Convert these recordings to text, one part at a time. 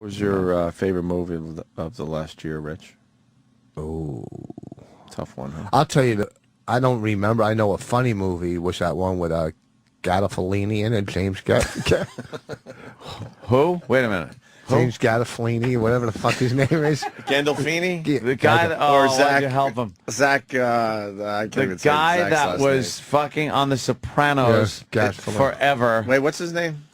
What was your favorite movie of the last year, Rich? Oh, tough one, huh? I'll tell you, I don't remember. I know a funny movie was that one with Gandolfini in it, James Who? Wait a minute. James Gandolfini, whatever the fuck his name is. Gandolfini? The guy that, or why'd Zach, you help him? Zach, I can't even The say guy Zach's that last was name. fucking on The Sopranos forever. Wait, what's his name?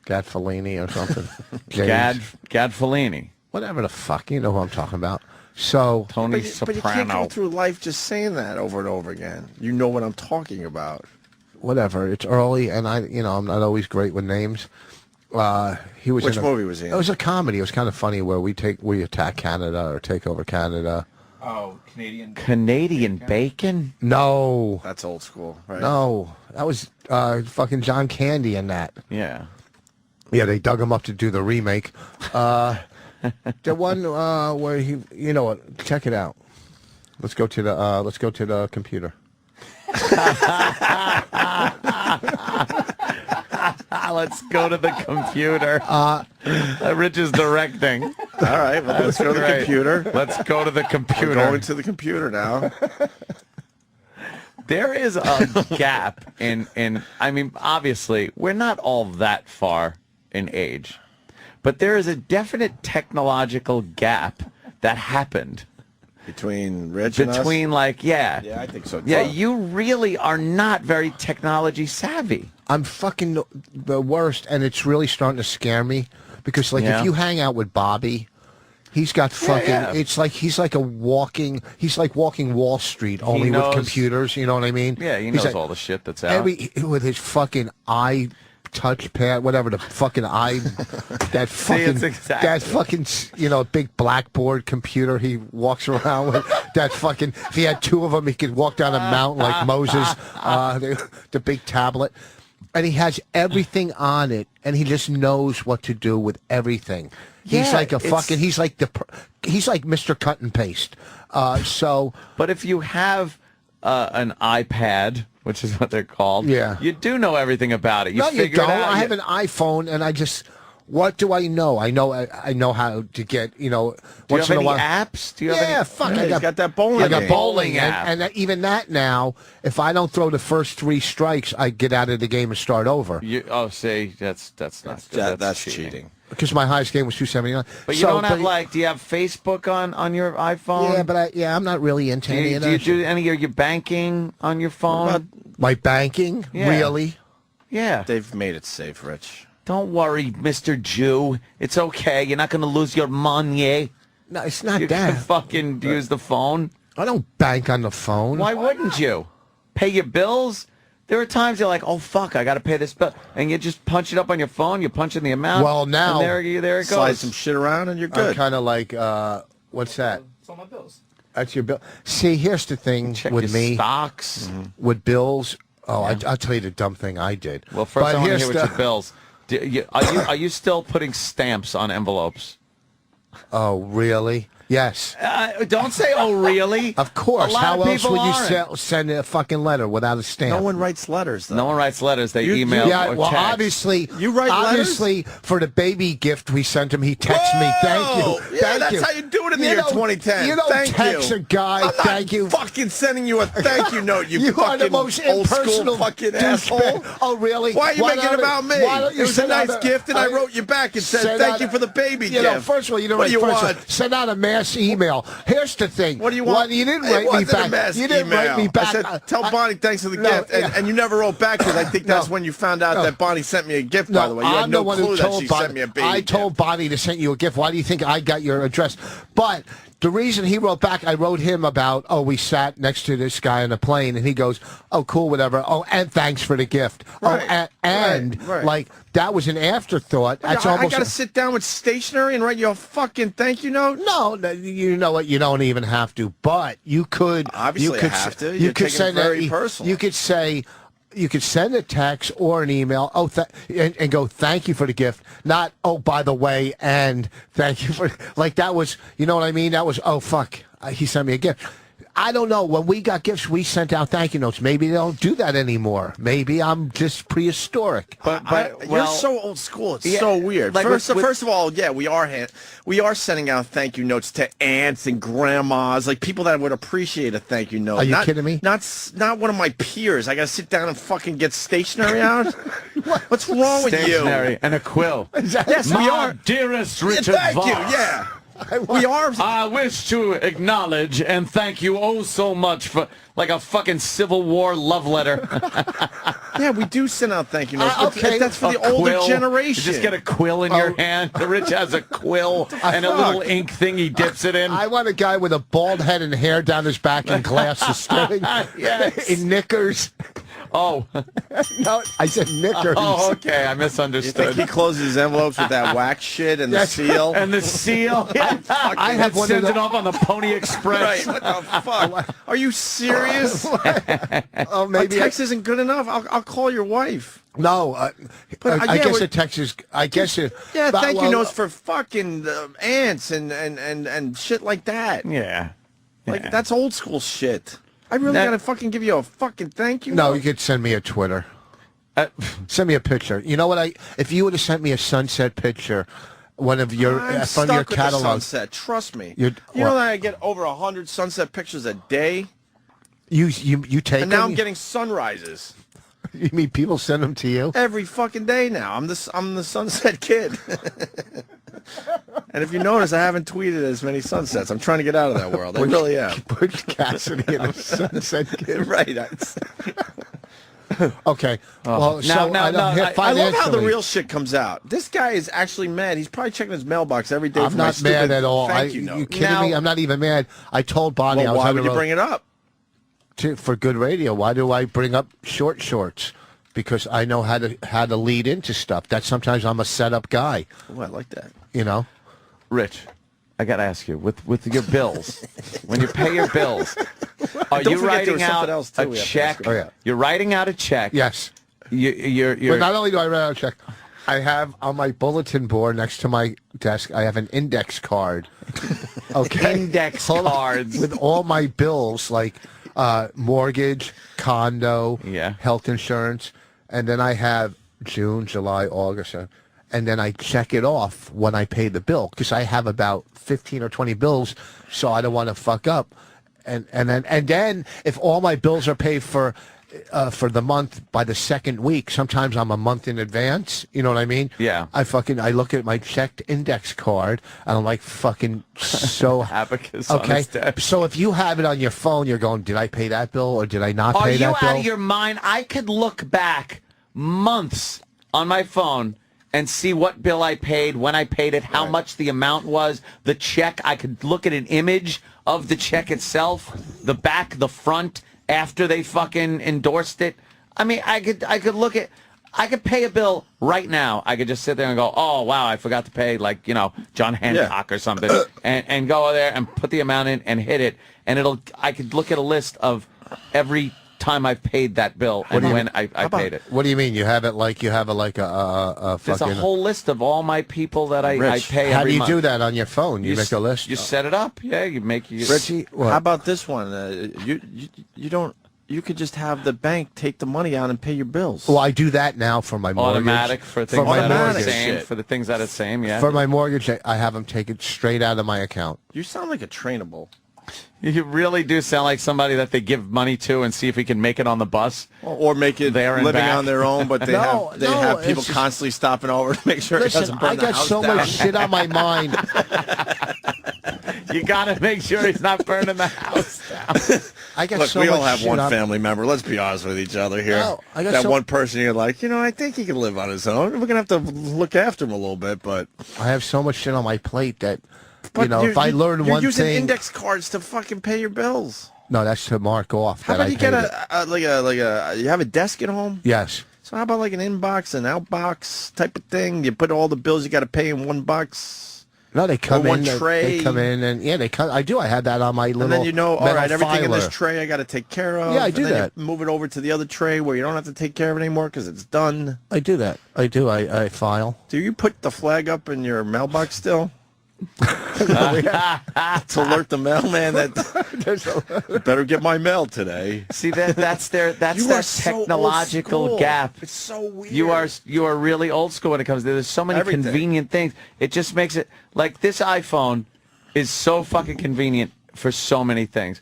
Gandolfini or something. Gandolfini. Whatever the fuck, you know who I'm talking about. So Tony But Soprano. you can't go through life just saying that over and over again. You know what I'm talking about. whatever, it's early, and I'm not always great with names. He was. Which movie was he in? It was a comedy. It was kind of funny where we attack Canada or take over Canada. Oh, Canadian bacon? No, That's old school, right? no, that was fucking John Candy in that. Yeah. Yeah, they dug him up to do the remake. The one where he, you know what? Check it out. Let's go to the computer. Let's go to the computer. Rich is directing. All right, well, let's go to the computer. Let's go to the computer. We're going to the computer now. There is a gap in I mean, obviously, we're not all that far in age, but there is a definite technological gap that happened. Between Rich and us? Yeah, I think so, too. Yeah, you really are not very technology savvy. I'm fucking the worst, and it's really starting to scare me because, like, Yeah. if you hang out with Bobby, he's got fucking. yeah. It's like he's like walking Wall Street only with knows- computers. You know what I mean? Yeah, he He's knows like, all the shit that's out. with his fucking eye touchpad, whatever the fucking eye, that fucking it's exactly- that fucking big blackboard computer he walks around with. That fucking, if he had two of them, he could walk down a mountain like Moses. The big tablet. And he has everything on it, and he just knows what to do with everything. He's Yeah, like a it's- fucking. He's like Mr. Cut and Paste. But if you have an iPad, which is what they're called, Yeah. you do know everything about it. You No, you figure don't. it out. I have an iPhone, and I just. What do I know? I know how to get. Do you Once have in a any while. apps? Do you have Yeah, any? fuck. Yeah, I he's got that bowling I got game. bowling, app. and even that now, if I don't throw the first 3 strikes, I get out of the game and start over. See, that's not good. That's cheating. Because my highest game was 279. But you don't have do you have Facebook on your iPhone? Yeah, but I'm not really into do any you, of do you that. do any of your banking on your phone? My banking, Yeah. really? Yeah. They've made it safe, Rich. Don't worry, Mr. Jew. It's okay. You're not going to lose your money. No, it's not You can that. fucking use the phone. I don't bank on the phone. Why wouldn't you? Pay your bills? There are times you're like, oh, fuck, I got to pay this bill. And you just punch it up on your phone. You punch in the amount. Well, now- and there it Slide goes. some shit around and you're I'm good. kind of like, what's that? It's on my bills. That's your bill. See, here's the thing Check with your me. stocks. With bills. Oh, I'll tell you the dumb thing I did. Well, first But I want to here's hear what your bills. Are you still putting stamps on envelopes? Oh, really? Yes. Don't say, oh, really? Of course. A lot How of else people would you aren't. send a fucking letter without a stamp? No one writes letters, though. No one writes letters. They You- email Yeah, or well, text. obviously, You write obviously for the baby gift we sent him, he texted me, "Thank you, Whoa! Yeah, thank that's you." how you do it in the You year don't- 2010. You don't Thank text you. a guy, I'm not "Thank you." fucking sending you a thank you note, you, You are fucking the most old school impersonal fucking douchebag. asshole. Oh, really? Why are you making it don't- about me? why don't you It was a send out nice gift, and I wrote you back and said, send thank out you for the baby You gift. know, first of all, you don't What do you write first want? send out a mass email. Here's the thing. What do you want? Well, you didn't It write me wasn't a back. mass You didn't write me email. back. I said, tell Bonnie thanks for the No, gift, and you never wrote back because I think that's No. when you found out No. that Bonnie sent me a gift, by the way. You had I'm no the one clue who that told she Bonnie. sent me a baby I told gift. Bonnie to send you a gift. Why do you think I got your address? But the reason he wrote back, I wrote him about, oh, we sat next to this guy on a plane, and he goes, oh, cool, whatever. Oh, and thanks for the gift. Right. Oh, and Right. like, that was an afterthought. That's I almost got to sit down with stationery and write you a fucking thank you note? No, you know what? You don't even have to. But you could. Obviously you could, I have to. You You're could taking it send very personal. You could say. You could send a text or an email. Oh, and go. Thank you for the gift. Not. Oh, by the way, and thank you for. Like that was. You know what I mean? That was. Oh, fuck. He sent me a gift. I don't know. When we got gifts, we sent out thank you notes. Maybe they don't do that anymore. Maybe I'm just prehistoric. But You're so old school. It's Yeah, so weird. like First with- of all, yeah, we are sending out thank you notes to aunts and grandmas, like people that would appreciate a thank you note. Are you kidding me? Not one of my peers. I got to sit down and fucking get stationery out. What's wrong with you? Stationery and a quill. Yes, My we are. dearest Yeah, Richard thank you. Voss. Yeah. We are. I wish to acknowledge and thank you oh so much for like a fucking Civil War love letter. Yeah, we do send out thank you notes. Okay. That's for A the older quill. generation. You just get a quill in your hand. The Rich has a quill and a little ink thing he dips it in. I want a guy with a bald head and hair down his back and glasses staring Yes. in knickers. Oh. No, I said knickers. Oh, okay. I You think misunderstood. he closes his envelopes with that wax shit and the Yes. seal? And the seal. I have one of Sends the- it off on the Pony Express. Right, what the fuck? Are you serious? Oh, My maybe text isn't good enough. I'll call your wife. no. But, I yeah, guess we- a text is. I guess it. Yeah, but, thank you well, notes for fucking ants and shit like that. Yeah. Like, Yeah. that's old school shit. I really That- gotta fucking give you a fucking thank you No, note? you could send me a Twitter. Uh, Send me a picture. You know what? If you would have sent me a sunset picture, one of your I'm from stuck your with the catalog. sunset. Trust me. You're- You know what? that I get over 100 sunset pictures a day, You take and now them? I'm getting sunrises You mean people send them to you? every fucking day now. I'm the sunset kid. And if you notice, I haven't tweeted as many sunsets. I'm trying to get out of that world. I really am. Butch Cassidy and a sunset kid. Right. Okay. Well, so now, I don't no, hit I love how the financially. real shit comes out. This guy is actually mad. He's probably checking his mailbox every day I'm for my not mad stupid at all. thank you note. You kidding me? I'm not even mad. I told Bonnie I Well, was why on would the you road bring it up? for good radio. Why do I bring up short shorts? Because I know how to lead into stuff. That sometimes I'm a setup guy. Oh, I like that. You know. Rich, I got to ask you, with your bills, when you pay your bills, are Don't you forget there writing was out something else, too, a we have to check? ask Oh, yeah. You're writing out a check. Yes. You're But not only do I write out a check, I have on my bulletin board next to my desk, I have an index card. Okay. Index Hold on. cards. With all my bills, like mortgage, condo, Yeah. health insurance, and then I have June, July, August, and then I check it off when I pay the bill because I have about 15 or 20 bills, so I don't want to fuck up. And then if all my bills are paid for the month by the second week, sometimes I'm a month in advance. You know what I mean? Yeah. I look at my checked index card and I'm like fucking so Abacus on okay. his desk. So if you have it on your phone, you're going, did I pay that bill or did I not Are pay you that bill? out of your mind? I could look back months on my phone and see what bill I paid, when I paid it, how much the amount was, the check. I could look at an image of the check itself, the back, the front, after they fucking endorsed it. I mean, I could look at, I could pay a bill right now. I could just sit there and go, oh, wow, I forgot to pay, like, you know, John Hancock or something, and go there and put the amount in and hit it, and I could look at a list of every time I've paid that bill and when I paid it. What do you mean? You have it like you have a There's fucking. a whole list of all my people that I Rich, pay How every do you month. do that on your phone? You make a list. You set it up. Yeah, you make you. Richie, what? How about this one? You don't. You could just have the bank take the money out and pay your bills. Well, I do that now for my mortgage. automatic for things my that are the Automatic same. shit. For the things that are the same. Yeah. For my mortgage, I have them take it straight out of my account. You sound like a trainable. You really do sound like somebody that they give money to and see if he can make it on the bus. Or make it There and living back. on their own, but they No, have they no, have people it's- constantly stopping over to make sure it Listen, doesn't burn I the got house so down. much shit on my mind. You got to make sure he's not burning the house down. I got Look, so we much all have shit one on- family member. Let's be honest with each other here. No, I got that so- one person you're like, I think he can live on his own. We're gonna have to look after him a little bit, but I have so much shit on my plate that, but if I learn you're one using thing. index cards to fucking pay your bills. No, that's to mark off. How that about I you get paid it. you have a desk at home? Yes. So how about like an inbox and outbox type of thing? You put all the bills you got to pay in one box. No, they come one in. tray. They come in and they come. I do. I had that on my little. And then all metal right, everything in this filer. tray I got to take care of. Yeah, I do and then that. You move it over to the other tray where you don't have to take care of it anymore because it's done. I do that. I do. I file. Do you put the flag up in your mailbox still? To alert the mailman that better get my mail today. See that's their You are so technological old school. gap. It's so weird. You are really old school when it comes to there's so many Everything. convenient things. It just makes it like this iPhone is so fucking convenient for so many things.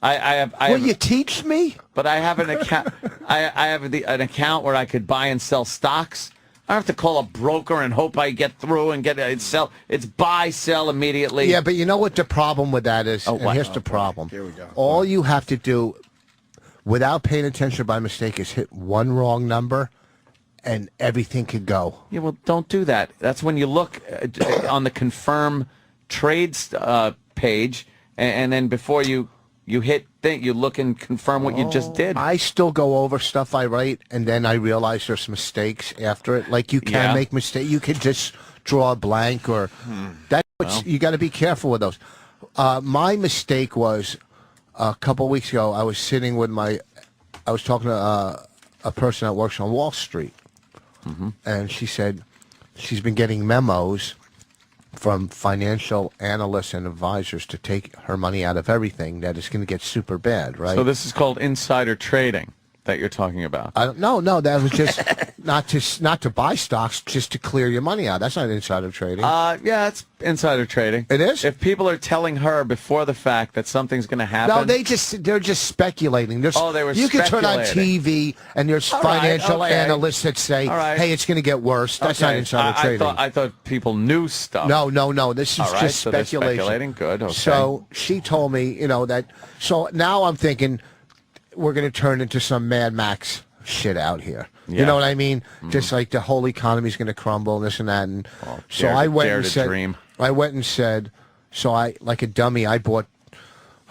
Will you teach me? But I have an account. I have an account where I could buy and sell stocks. I don't have to call a broker and hope I get through and get it sell. It's buy, sell immediately. Yeah, but you know what the problem with that is? And what? here's the problem. Here we go. All you have to do, without paying attention by mistake, is hit one wrong number, and everything could go. Yeah, well, don't do that. That's when you look on the confirm trades page, and then before you hit thing, you look and confirm what you just did. I still go over stuff I write, and then I realize there's mistakes after it. Like you can make mistakes. You can just draw a blank, or you got to be careful with those. My mistake was a couple of weeks ago. I was sitting with I was talking to a person that works on Wall Street, and she said she's been getting memos from financial analysts and advisors to take her money out of everything, that it's going to get super bad, right? So this is called insider trading that you're talking about. No, that was just not to buy stocks, just to clear your money out. That's not insider trading. Yeah, it's insider trading. It is? If people are telling her before the fact that something's going to happen. No, they're just speculating. They were You can turn on TV and there's financial analysts that say, "Hey, it's going to get worse." That's not insider trading. I thought people knew stuff. No. This is just so speculation. Speculating. Good. Okay. So she told me, that. So now I'm thinking we're going to turn into some Mad Max shit out here. Yeah. You know what I mean? Just like the whole economy's going to crumble and this and that. And so I went and said, so I, like a dummy, I bought.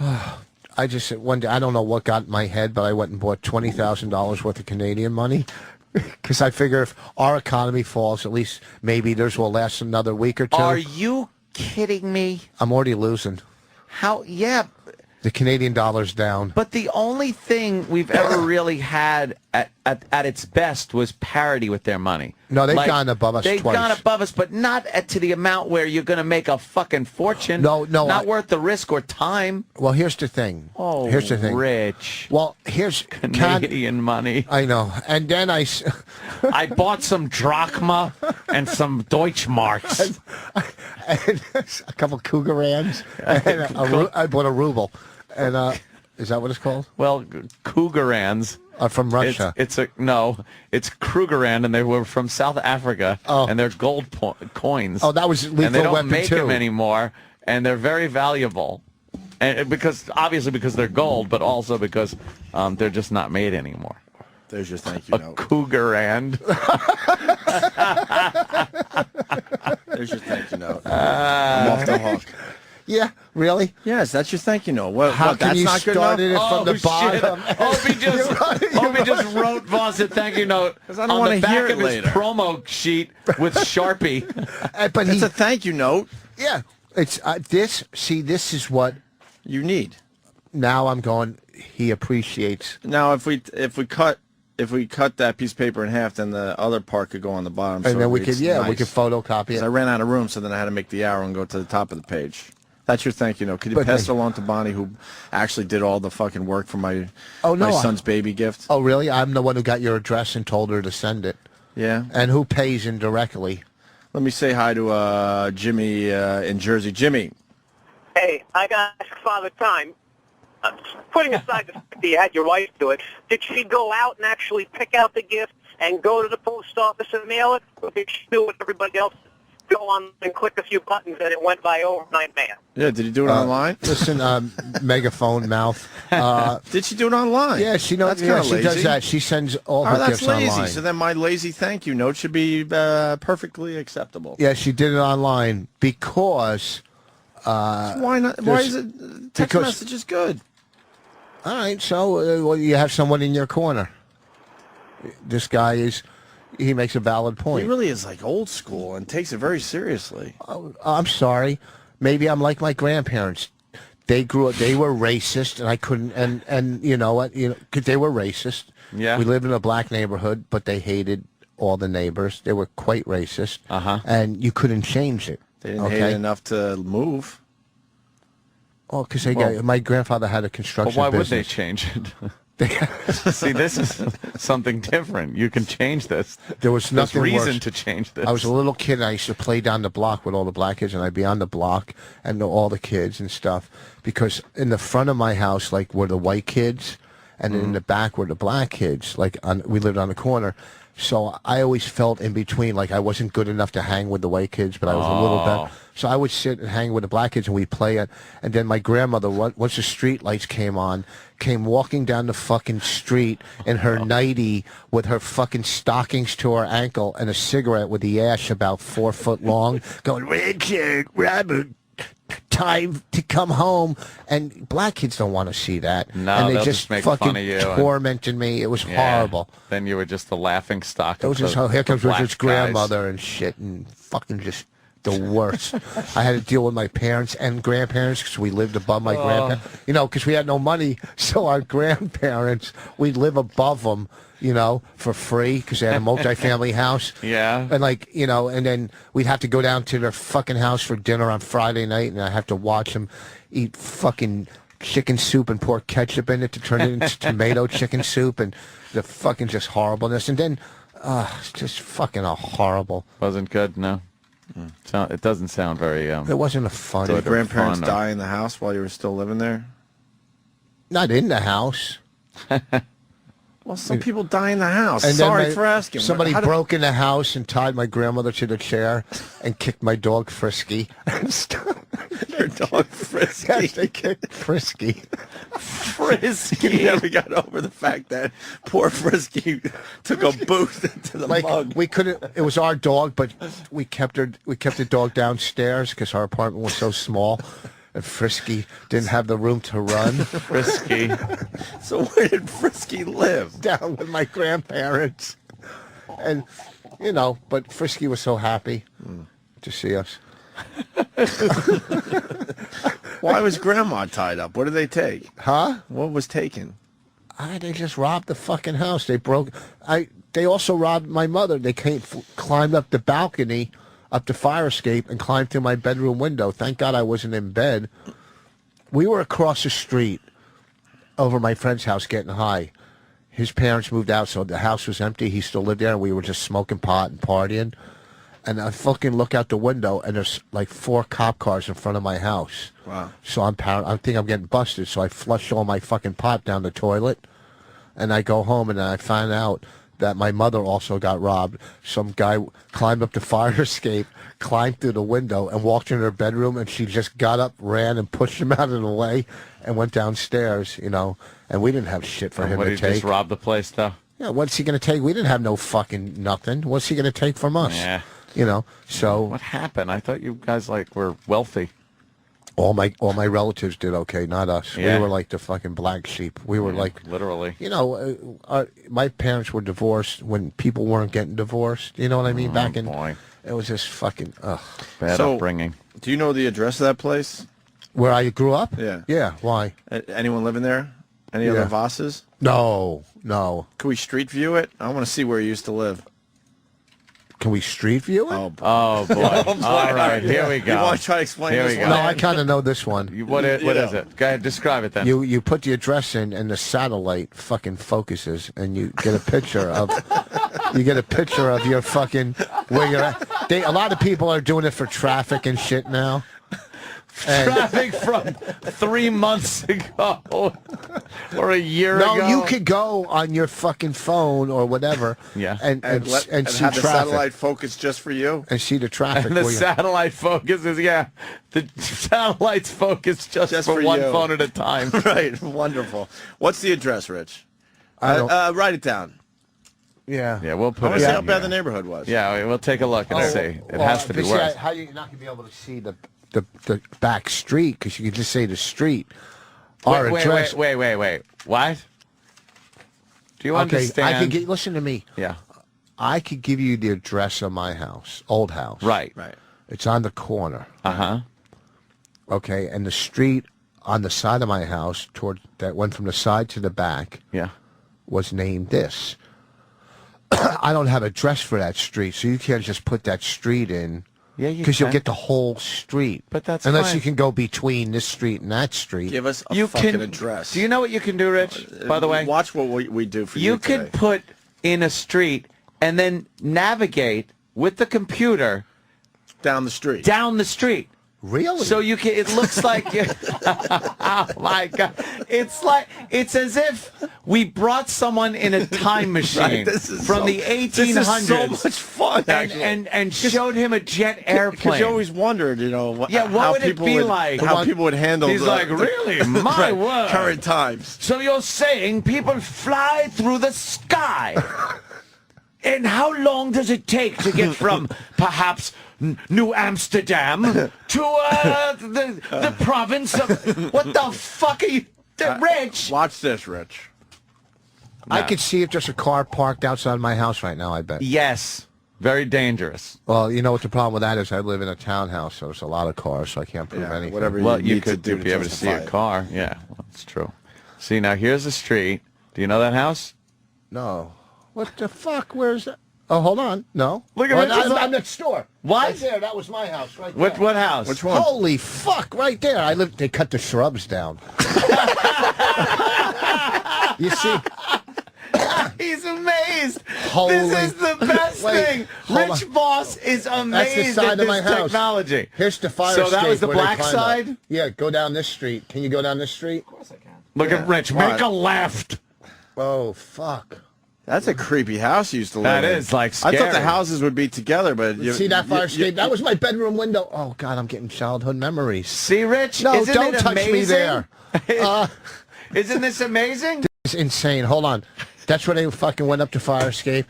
I just one day, I don't know what got in my head, but I went and bought $20,000 worth of Canadian money. Because I figure if our economy falls, at least maybe theirs will last another week or two. Are you kidding me? I'm already losing. How? Yeah. The Canadian dollar's down. But the only thing we've ever really had at its best was parity with their money. No, they've gone above us They've twice. gone above us, but not to the amount where you're going to make a fucking fortune. No. Not worth the risk or time. Well, here's the thing. Here's the thing. Rich. Well, here's Canadian money. I know. And then I bought some drachma and some Deutschmarks. and a couple Cougarans. And I bought a ruble. And is that what it's called? Well, Cougarans. From Russia. It's Krugerrand, and they were from South Africa, and they're gold coins. Oh, that was lethal weapon and they don't make too. them anymore, and they're very valuable, and because they're gold, but also because they're just not made anymore. There's your thank you note. Cougarand. There's your thank you note. I'm off the hook. Yeah, really? Yes, that's your thank you note. How can that's you not good start enough? it from the bottom? Opie just wrote Voss a thank you note I don't on wanna the back hear it of his later. promo sheet with Sharpie. But It's a thank you note. Yeah, it's this. See, this is what You need. now I'm going. He appreciates. Now, if we cut that piece of paper in half, then the other part could go on the bottom. And so then we it's could, we nice. could photocopy 'Cause I it. ran out of room, so then I had to make the arrow and go to the top of the page. That's your thank you note. Could you But pass it then- along to Bonnie, who actually did all the fucking work for my no, son's baby gift? Oh, really? I'm the one who got your address and told her to send it. Yeah. And who pays indirectly? Let me say hi to Jimmy in Jersey. Jimmy. Hey, I got to ask Father Time. Putting aside the fact that you had your wife do it, did she go out and actually pick out the gift and go to the post office and mail it? Or did she do what everybody else go on and click a few buttons and it went by overnight mail? Yeah, did he do it online? Listen, megaphone mouth. Did she do it online? Yeah, she knows. That's Yeah, kinda she does lazy. that. She sends all Oh, her that's gifts lazy. online. So then my lazy thank you note should be perfectly acceptable. Yeah, she did it online because. Why not? Why is it? Text because- message is good. All right, so well, you have someone in your corner. This guy he makes a valid point. He really is like old school and takes it very seriously. I'm sorry. Maybe I'm like my grandparents. They grew up. They were racist, and I couldn't. And you know what? 'Cause they were racist. Yeah. We lived in a black neighborhood, but they hated all the neighbors. They were quite racist. Uh-huh. And you couldn't change it. They didn't hate it enough to move. Oh, because my grandfather had a construction Well, why would business. they change it? See, this is something different. You can change this. There was nothing There's reason worse. to change this. I was a little kid, and I used to play down the block with all the black kids, and I'd be on the block and know all the kids and stuff. Because in the front of my house, like, were the white kids, and in the back were the black kids. Like, we lived on the corner. So I always felt in between, like I wasn't good enough to hang with the white kids, but I was a little bit. So I would sit and hang with the black kids, and we'd play it. And then my grandmother, once the street lights came on, came walking down the fucking street in her nightie with her fucking stockings to her ankle and a cigarette with the ash about 4 foot long, going, Richard, Robert, time to come home. And black kids don't want to see that. No, and they they'll just just make fucking fun of you tormented me. It was horrible. Then you were just the laughing stock. It was just here comes Richard's grandmother and shit, and fucking just the worst. I had to deal with my parents and grandparents because we lived above my grandparents. You know, because we had no money, so our grandparents, we'd live above them, you know, for free because they had a multi-family house. Yeah. And like, you know, and then we'd have to go down to their fucking house for dinner on Friday night, and I have to watch them eat fucking chicken soup and pour ketchup in it to turn it into tomato chicken soup, and the fucking just horribleness. And then, it's just fucking a horrible. Wasn't good, no. So it doesn't sound very. It wasn't a fun. Did your grandparents fun or- die in the house while you were still living there? Not in the house. Well, some people die in the house. And then Sorry for asking. Somebody How did- broke in the house and tied my grandmother to the chair and kicked my dog Frisky. Your dog Frisky. Yes, they kicked Frisky. Frisky. You never got over the fact that poor Frisky took a boot into the Like mug. we couldn't. It was our dog, but we kept the dog downstairs because our apartment was so small, and Frisky didn't have the room to run. Frisky. So where did Frisky live? Down with my grandparents, and you know, but Frisky was so happy to see us. Why was Grandma tied up? What did they take? Huh? What was taken? They just robbed the fucking house. They broke. They also robbed my mother. They climbed up the balcony, up the fire escape, and climbed through my bedroom window. Thank God I wasn't in bed. We were across the street over my friend's house getting high. His parents moved out, so the house was empty. He still lived there, and we were just smoking pot and partying. And I fucking look out the window, and there's like 4 cop cars in front of my house. Wow. So I think I'm getting busted. So I flush all my fucking pot down the toilet, and I go home, and I find out that my mother also got robbed. Some guy climbed up the fire escape, climbed through the window, and walked in her bedroom, and she just got up, ran, and pushed him out of the way, and went downstairs, you know. And we didn't have shit for him What to did he just take. rob the place, though? Yeah, what's he going to take? We didn't have no fucking nothing. What's he going to take from us? Yeah. You know, so What happened? I thought you guys were wealthy. all my relatives did okay, not us. Yeah. We were like the fucking black sheep. We were like, Literally. you know, my parents were divorced when people weren't getting divorced. You know what I mean? Back in, boy. it was just fucking Bad So- upbringing. Do you know the address of that place? where I grew up. Yeah. Yeah. Why? Anyone living there? Any Yeah. other Vosses? No. Can we street view it? I want to see where you used to live. Can we street view it? Oh, Oh, boy. All right, here we go. You want to try to explain Here this we one? go. No, I kind of know this one. What is Yeah. it? Go ahead, describe it then. You put the address in, and the satellite fucking focuses, and you get a picture of your fucking where you're at. A lot of people are doing it for traffic and shit now. And Traffic from 3 months ago or a year ago. no, you could go on your fucking phone or whatever, Yeah. and And see have the traffic satellite focus just for you? and see the traffic. And the where you- satellite focus is, the satellite's focus just Just for for one you. phone at a time. Right. Wonderful. What's the address, Rich? I don't- Write it down. yeah. Yeah, we'll I put want it to see in how bad here. the neighborhood was. Yeah, we'll take a look and see. It has to be but see, worse. how you not gonna be able to see the back street because you could just say the street. Our address. Wait. What? Do you Okay, understand? listen to me. Yeah. I could give you the address of my house, old house. Right. Right. It's on the corner. Uh-huh. Okay, and the street on the side of my house that went from the side to the back Yeah. was named this. I don't have an address for that street, so you can't just put that street in Yeah, you because you'll can. get the whole street. But that's unless fine. you can go between this street and that street. Give us a You fucking can address. Do you know what you can do, Rich? By the way, watch what we do for you. you can today. put in a street and then navigate with the computer down the street. down the street. Really? So you can. It looks like. Oh my God! It's as if we brought someone in a time machine Right, this is from so- the 1800s. This is so much fun, actually. and showed him a jet airplane. Because you always wondered, what Yeah, what would it people be like? How people would handle. He's like, really? My right, word. current times. So you're saying people fly through the sky? And how long does it take to get from perhaps New Amsterdam to the province of... What the fuck are you... Rich? Watch this, Rich. I could see if there's a car parked outside my house right now, I bet. Yes. Very dangerous. Well, you know what the problem with that is? I live in a townhouse, so there's a lot of cars, so I can't prove anything. Whatever Well, you you need could to do be able to see justify a it. car. Yeah, well, that's true. See, now here's the street. Do you know that house? No. What the fuck? Where's that? Oh, hold on. No. Look at Oh, it. I'm next door. What? Right there. That was my house. Right there. What house? Which one? Holy fuck! Right there. I live. They cut the shrubs down. You see? He's amazed. Holy- This is the best Wait, thing. hold Rich on. Boss is amazed That's the side at of my this house. technology. Here's the fire So that was escape the where they black climb up. side? Yeah, go down this street. Can you go down this street? Look at Rich. What? Make a left. Oh, fuck. That's a creepy house you used to live That in. is, like, I thought scary. the houses would be together, but See that fire escape? That was my bedroom window. Oh, God, I'm getting childhood memories. See, Rich? No, Isn't don't it touch me amazing? there. Isn't this amazing? It's insane. Hold on. That's where they fucking went up to fire escape.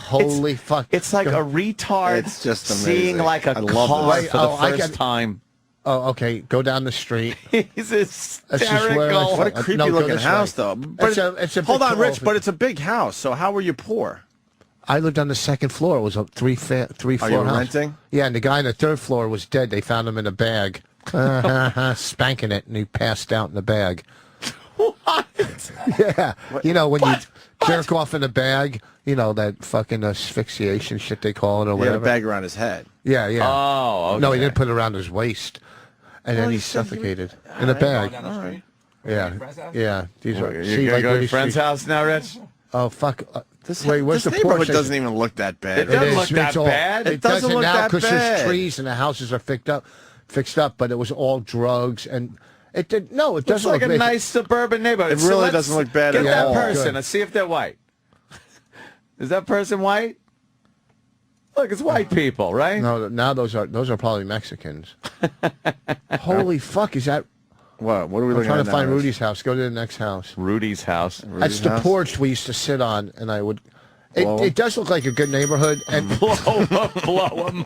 Holy fuck. It's like a retard It's just seeing amazing. like a I love car this. for the Oh, I first got- time. Oh, okay. Go down the street. He's just where hysterical. What a No, creepy go looking this house, way. though. But It's a hold big on, Rich, over- but it's a big house. So how were you poor? I lived on the second floor. It was a three-floor you house. renting? Yeah, and the guy on the third floor was dead. They found him in a bag, spanking it, and he passed out in the bag. What? Yeah, you know when What? you jerk off in a bag, you know that fucking asphyxiation shit they call it or He had a whatever. bag around his head. Yeah, yeah. Oh, okay. No, he didn't put it around his waist, and then he he said he suffocated in a bag. All right. Yeah, yeah. These are. You're see, gonna like go where to your these friend's streets- house now, Rich? Oh fuck! This, Wait, where's this the neighborhood Porsche? doesn't even look that bad. It doesn't is. look that It's all- bad. It It doesn't doesn't look now that because bad. there's trees and the houses are fixed up, but it was all drugs and it did. No, it It's doesn't like look a nice suburban neighborhood. It really let's doesn't look bad get at that all. person. Good. Let's see if they're white. Is that person white? Look, it's white people, right? No, now those are probably Mexicans. Holy fuck! Is that? What? What are we I'm looking trying at to now, find Rich? Rudy's house. Go to the next house. Rudy's house. That's the house? porch we used to sit on, and I would. Blow 'em? It does look like a good neighborhood, and Blow them.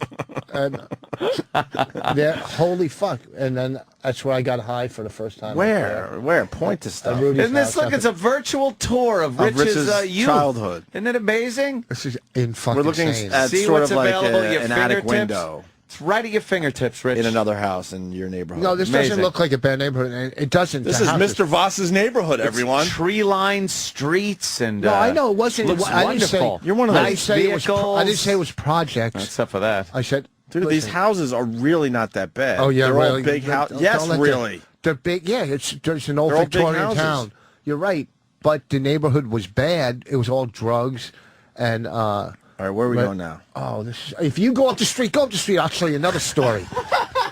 yeah, holy fuck! And then that's where I got high for the first time. Where? Where? Point to At stuff. Rudy's Isn't this house. look? It's a virtual tour of Rich's, Rich's youth. childhood. Isn't it amazing? This is in fucking We're looking insane. at See sort what's of like available at your an attic fingertips? window It's right at your fingertips, Rich. in another house in your neighborhood. No, this Amazing. doesn't look like a bad neighborhood. And it doesn't. This The is house Mr. Voss's neighborhood, It's everyone. tree-lined streets and. No, I know it wasn't. Looks I didn't say. wonderful. You're one of I those didn't say it was. vehicles. I didn't say it was projects. Except for that. I said, Dude, these listen, houses are really not that bad. Oh yeah, They're really. all big houses. Don't Yes, let really. They're big. Yeah, it's an old They're all big Victorian houses. town. You're right, but the neighborhood was bad. It was all drugs, and All right, where are we Right. going now? oh, this. Is, if you go up the street, go up the street. I'll tell you another story.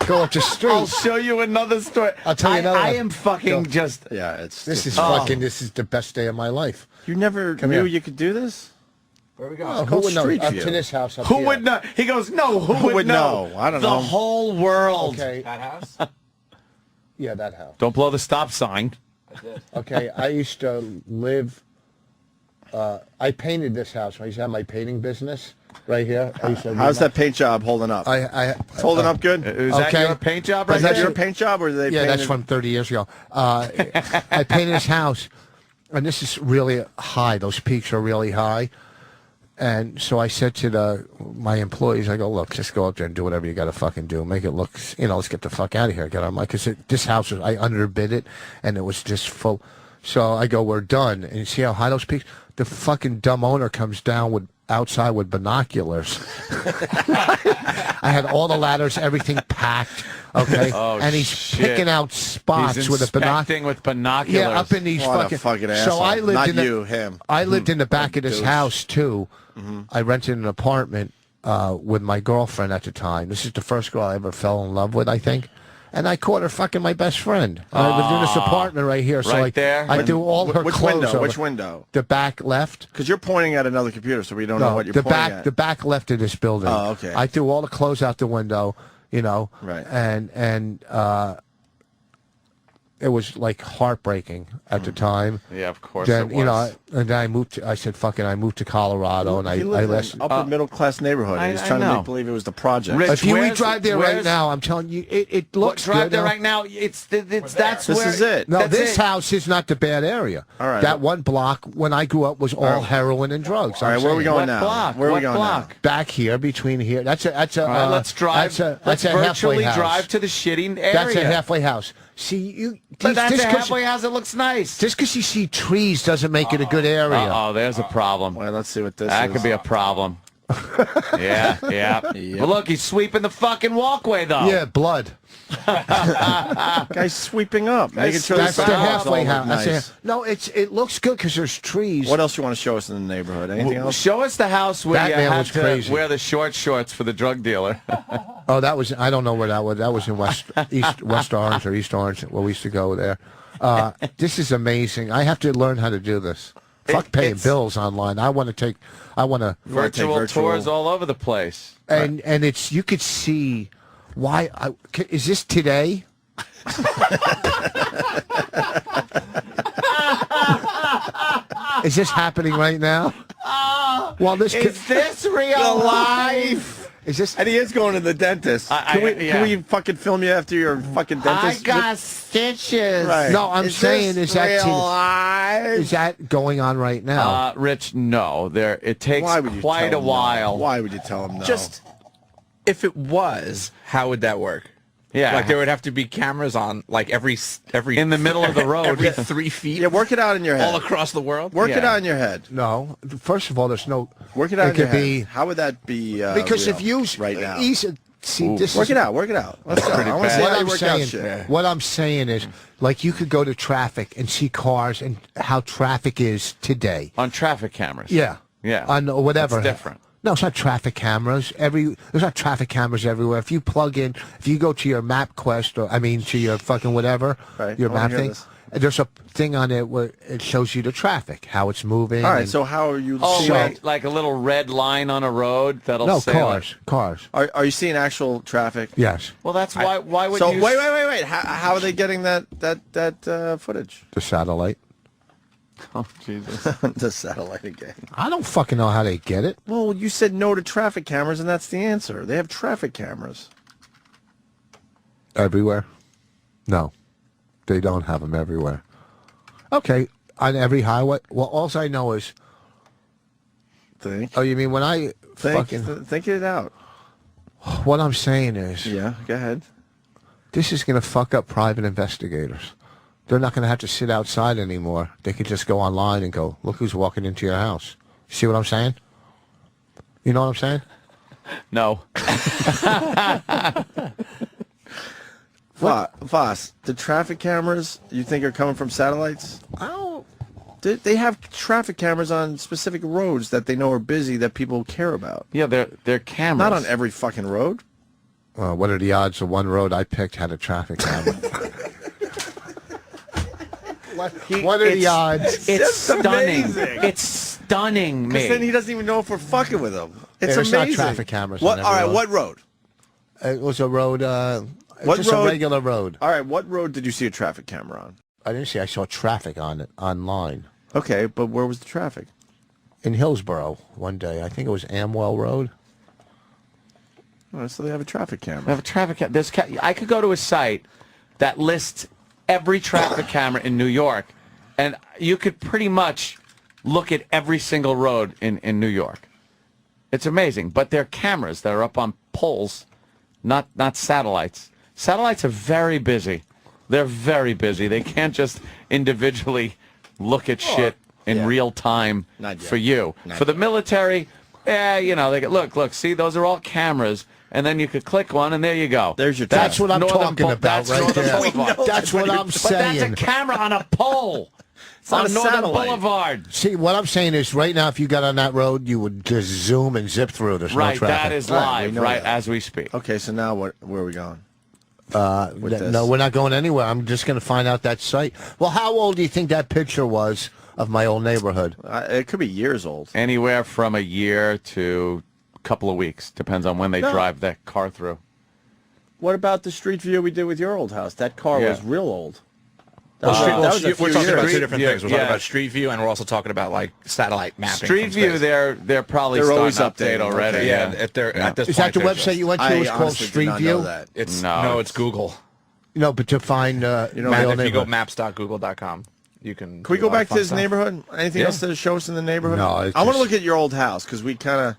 Go up the street. I'll show you another story. I'll tell you another I one. am fucking Go. just. Yeah, it's This is just- fucking. This is the best day of my life. You never Come knew here. you could do this? Oh, who called would know? Street Up View. to this house. Up Who here. would know? He goes, no, who would know? I don't the know. The whole world. Okay. That house? Yeah, that house. Don't blow the stop sign. I did. Okay, I used to live. I painted this house. I used to have my painting business right here. I used to How's that paint job holding up? It's holding up good? Is that Okay. your paint job right Is that there? your paint job, or did they Yeah, paint that's it? from 30 years ago. I painted this house, and this is really high. Those peaks are really high. And so I said to my employees, I go, look, just go up there and do whatever you got to fucking do. Make it look, let's get the fuck out of here. Get on my, because this house, I underbid it, and it was just full. So I go, we're done. And you see how high those peaks? The fucking dumb owner comes down with outside with binoculars. I had all the ladders, everything packed. Okay, and he's shit. picking out spots He's with a inspecting with binoculars. Yeah, up in these What a fucking. fucking So asshole. I lived Not in the, you, him. I lived in the back of this douche. house too. I rented an apartment with my girlfriend at the time. This is the first girl I ever fell in love with, I think. And I caught her fucking my best friend. I lived in this apartment right here. So Right like, there? I do all her Which clothes window? over. Which window? The back left. Because you're pointing at another computer, so we don't know what you're the pointing back, at. the back left of this building. Oh, okay. I threw all the clothes out the window, you know. Right. And it was like heartbreaking at the time. Yeah, of course Then it was. you know, and then I moved. I said, "Fucking," I moved to Colorado, and he I lived in left. an upper middle class neighborhood. I- He's I trying to know. make believe it was the project. Rich, If you where's- drive there right where's- now, I'm telling you, it Look, looks drive good there now. right now. It's that's This where is it. No, that's this it. house is not the bad area. All right. That one block when I grew up was all heroin and drugs. All right, where are we going What now? block? Where are we What going block? Back here, between here. That's a. All right, let's drive. That's let's a halfway virtually house. drive to the shitting area. That's a halfway house. See you. But that's just a 'cause- halfway house. It looks nice. Just because you see trees doesn't make it a good area. Oh, there's a problem. Now? Well, let's see what this That is. could be a problem. yeah. But look, he's sweeping the fucking walkway, though. Yeah, blood. Guy's sweeping up, making sure That's the the sidewalks halfway all house. look That's the nice. no, it looks good because there's trees. What else you want to show us in the neighborhood? Anything else? Show us the house where That you man had was to crazy. wear the short shorts for the drug dealer. Oh, that was, I don't know where that was. That was in West Orange or East Orange where we used to go there. This is amazing. I have to learn how to do this. Fuck paying it's- bills online. I want to, virtual tours all over the place. and it's, you could see why, is this today? Is this happening right now? Well, this Is this real life? is this? And he is going to the dentist. Can we fucking film you after your fucking I dentist? got stitches. Right. No, I'm saying this is that real to- life? Is that going on right now? Rich, no. It takes Why would you quite tell a him while. No? Why would you tell him no? Just if it was, how would that work? Yeah. Like there would have to be cameras on like every In the middle of the road. every 3 feet. yeah, work it out in your head. all across the world. Work it Yeah. out in your head. No. First of all, there's no. Work it out in your could head. be How would that be? because real if you right now, see this work is it out. Work it out. Let's go. I want to see what how you I'm work out saying. shit. What I'm saying is, like, you could go to traffic and see cars and how traffic is today. On traffic cameras. Yeah. Yeah. On whatever. That's different. No, it's not traffic cameras. There's not traffic cameras everywhere. If you plug in, if you go to your MapQuest to your fucking whatever, Right, your I wanna map hear thing, this. there's a thing on it where it shows you the traffic, how it's moving. All right. and- So how are you? Oh, seeing wait, like a little red line on a road that'll no, say cars. Are you seeing actual traffic? Yes, Well, that's why would So you... wait. How are they getting that footage? the satellite. Oh, Jesus. The satellite again. I don't fucking know how they get it. Well, you said no to traffic cameras, and that's the answer. They have traffic cameras. Everywhere? No, they don't have them everywhere. Okay, on every highway. Well, all I know is. Think. Oh, you mean when I Think it out. What I'm saying is, Yeah. Go ahead. this is going to fuck up private investigators. They're not going to have to sit outside anymore. They could just go online and go, look who's walking into your house. See what I'm saying? You know what I'm saying? No. Voss, the traffic cameras you think are coming from satellites? Oh, They have traffic cameras on specific roads that they know are busy that people care about. Yeah, they're cameras. Not on every fucking road. well, what are the odds the one road I picked had a traffic camera? What are the odds? It's That's stunning. amazing. It's stunning, Because then he me. doesn't even know if we're fucking with him. It's There's not amazing. traffic cameras What? on All every right. road. What road? It was a road, What just road? a regular road. All right. What road did you see a traffic camera on? I didn't see, I saw traffic on it, online. Okay, but where was the traffic? In Hillsborough one day. I think it was Amwell Road. Oh, so they have a traffic We camera. have a traffic I could go to a site that lists every traffic camera in New York, and you could pretty much look at every single road in New York. It's amazing, but they're cameras that are up on poles, not satellites. Satellites are very busy. They're very busy. They can't just individually look at shit in real time Not yet. for you. Not For the military, Yeah, you know, they go, look, see, those are all cameras, and then you could click one, and there you go. There's your That's tap. what I'm talking about that's right Northern there. Boulevard. That's what I'm But saying. that's a camera on a pole. It's on on a Northern satellite. Boulevard. See, what I'm saying is, right now, if you got on that road, you would just zoom and zip through. There's no Right, traffic. that is Right, we live, know right, that. as we speak. Okay, so now where are we going? With this? No, we're not going anywhere. I'm just going to find out that site. Well, how old do you think that picture was of my old neighborhood? It could be years old. Anywhere from a year to a couple of weeks. Depends on when they No. drive that car through. What about the street view we did with your old house? That car Yeah. was real old. Well, that was a we're few talking about years. two different Yeah, things. We're talking yeah. about Street View, and we're also talking about like satellite mapping. Street from View, space. they're probably They're starting always to update updating, already. okay. Yeah, Yeah. if they're at this Is point, that the they're website just- you went to? I It's called honestly did Street not View? know that. It's No, it's Google. No, but to find my And old if you neighborhood. go maps.google.com, you can. Can we do go a lot of back to fun his stuff. neighborhood? Anything Yeah. else to show us in the neighborhood? No, it's I want to just- look at your old house because we kind of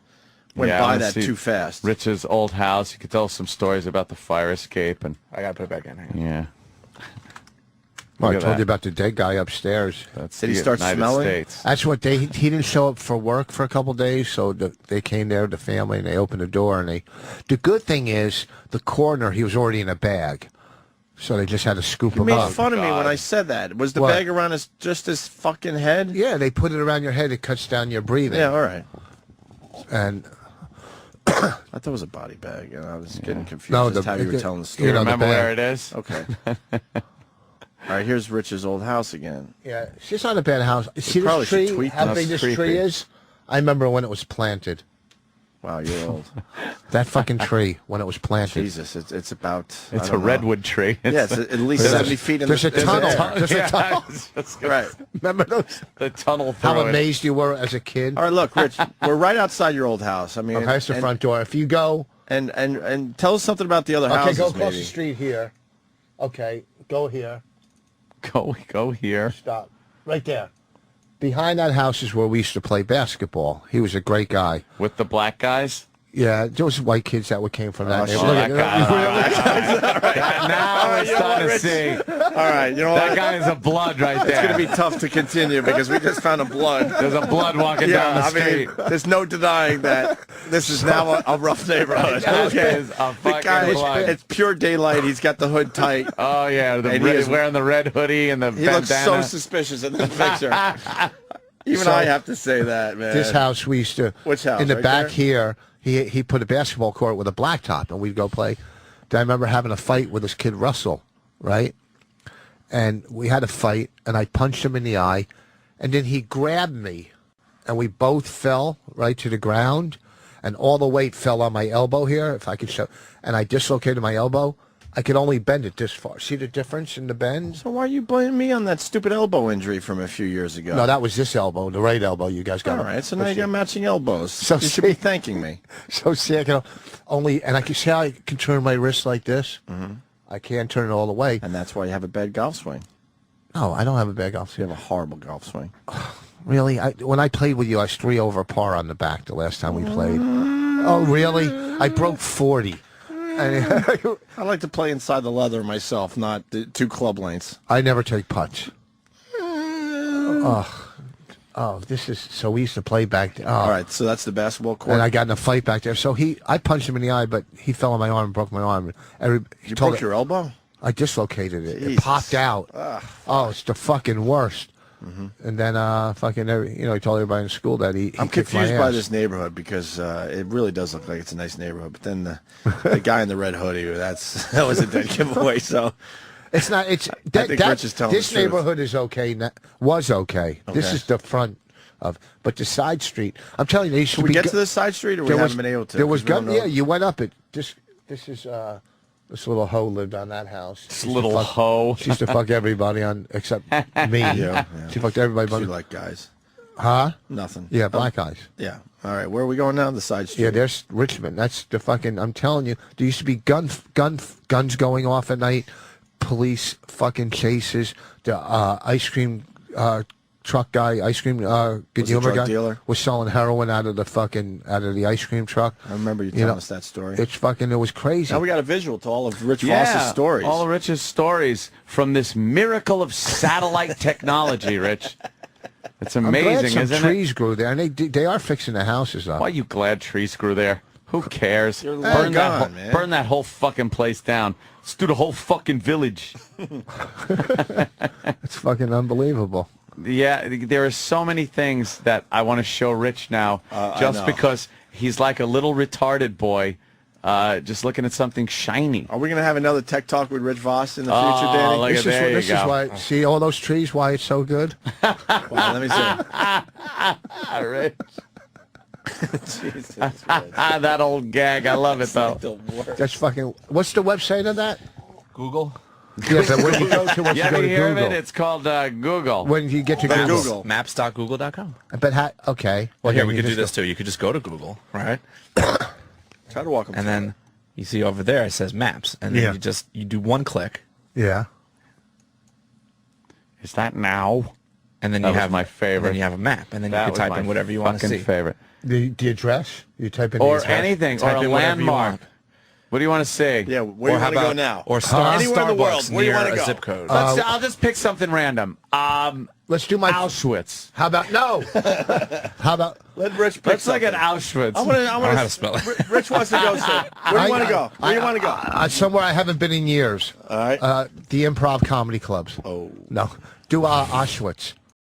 went Yeah, I by wanna that see too fast. Rich's old house. You could tell some stories about the fire escape and I gotta put it back in. Hang on. yeah. Well, I Look at told that. you about the dead guy upstairs. That's Did he the start United smelling? States. That's what he didn't show up for work for a couple days, so they came there, the family, and they opened the door. And the good thing is, the coroner, he was already in a bag, so they just had to scoop You him made up. fun of me when God. I said that. Was the What? bag around just his fucking head? Yeah, they put it around your head. It cuts down your breathing. Yeah, all right. And I thought it was a body bag, and I was getting confused No, as to the- how you were the- telling the you story. know, the Remember bag. where it is? Okay. All right, here's Rich's old house again. yeah, it's just not a bad house. See probably this should tree? tweet How that. big this That's tree creepy. is? I remember when it was planted. Wow, you're old. That fucking tree when it was planted. Jesus, it's about. I It's a don't know. redwood tree. Yeah, it's at least There's- 70 feet in there's the a tunnel. in the air. There's a tunnel. Right. Remember those? The tunnel through How it. amazed you were as a kid? All right, look, Rich, we're right outside your old house. I mean, Okay, it's the front door. If you go, and tell us something about the other okay, houses. go across maybe. the street here. Okay, go here. Go here. Stop. Right there. Behind that house is where we used to play basketball. He was a great guy. With the black guys? Yeah, there was white kids that came from that shit. neighborhood. That guy. Now we're starting to see. All right, you know That what? guy is a blood right It's going to there. be tough to continue because we just found a blood. There's a blood walking down the I street. mean, there's no denying that this is now a rough neighborhood. That Okay. is a The fucking guy, blood. it's pure daylight. He's got the hood tight. Oh yeah, And he is- wearing the red hoodie and the He bandana. looks so suspicious in this picture. Even So, I have to say that, man. This house we used to. Which house, In the right back there? here, he put a basketball court with a blacktop, and we'd go play. Then I remember having a fight with this kid Russell, right? And we had a fight, and I punched him in the eye, and then he grabbed me, and we both fell right to the ground, and all the weight fell on my elbow here, if I could show, and I dislocated my elbow. I could only bend it this far. See the difference in the bend? So why are you blaming me on that stupid elbow injury from a few years ago? No, that was this elbow, the right elbow. You guys got All right, so now you got matching elbows. So you should be see- thanking me. So see, I can only, and I can see how I can turn my wrist like this. Mm-hmm. I can't turn it all the way. And that's why you have a bad golf swing. No, I don't have a bad golf You swing. have a horrible golf swing. Really? When I played with you, I was 3 over par on the back the last time we played. Oh, really? I broke 40. I I like to play inside the leather myself, not the 2 club lengths. never take putts. Oh, this is, so we used to play back there. Oh. All right, so that's the basketball court. And I got in a fight back there. So I punched him in the eye, but he fell on my arm and broke my arm. you broke your elbow? I dislocated it. It Jesus. popped out. Oh, it's the fucking worst. And then he told everybody in school that he I'm kicked my confused by ass. this neighborhood because it really does look like it's a nice neighborhood. But then the guy in the red hoodie, that was a dead giveaway. So It's not. It's I think Rich is telling this the truth. neighborhood is okay. Was okay. This Okay. is the front of, but the side street. I'm telling you, they used can to we be get gu- to the side street, or we there haven't was- been able to? There was 'Cause we don't gun. know. Yeah, you went up it. This is this little hoe lived on that house. This little hoe. She used to fuck everybody on except me. Yeah. She fucked everybody You but like guys? huh? Nothing. Yeah, black eyes. Yeah. All right. Where are we going now? The side street. Yeah, there's Richmond. That's the fucking. I'm telling you, there used to be guns going off at night. Police fucking chases. The ice cream truck guy, ice cream consumer drug guy, dealer? was selling heroin out of the ice cream truck. I remember you You know, telling us that story. It's fucking. It was crazy. Now we got a visual to all of Rich Voss's stories. all of Rich's stories from this miracle of satellite technology, Rich. It's I'm glad amazing, some isn't trees it? grew there, and they are fixing the houses up. Why are you glad trees grew there? Who cares? You're long gone, man. Burn that whole fucking place down. Let's do the whole fucking village. It's fucking unbelievable. Yeah, there are so many things that I want to show Rich now, just because he's like a little retarded boy, just looking at something shiny. Are we going to have another tech talk with Rich Voss in the future, Danny? look at there This you is go. why. See all those trees? Why it's so good? Wow, let me see. Rich. Jesus Christ. That old gag. I love it, though. The worst. That's fucking. What's the website of that? Google. Yeah, but when you go to, once You you ever go to hear of Google, it? It's called Google. when you get to But Google. Google. Maps.google.com. But okay. Well, here, we you could do just this too. You could just go to Google, right? Try to walk him And through then you see over there it says maps. And then Yeah. you do one click. Yeah. Is that now? And then That you was have my favorite. And then you have a map. And then That you was can type my in whatever you want to fucking see. favorite. The address. You type in the Or address. anything. Or Type a in whatever you landmark. want. What do you want to see? Yeah, where do you want to go now? Or Anywhere in the world. Starbucks Where do you near want to a go? zip code. I'll just pick something random. Let's do my. Auschwitz. How about no? How about? Let Rich pick Let's look at something. Auschwitz. I want I don't know how to spell it. Rich wants to go. So where do you want to go? Where do you want to go? Somewhere I haven't been in years. All right. The improv comedy clubs. Oh. No. Do Auschwitz.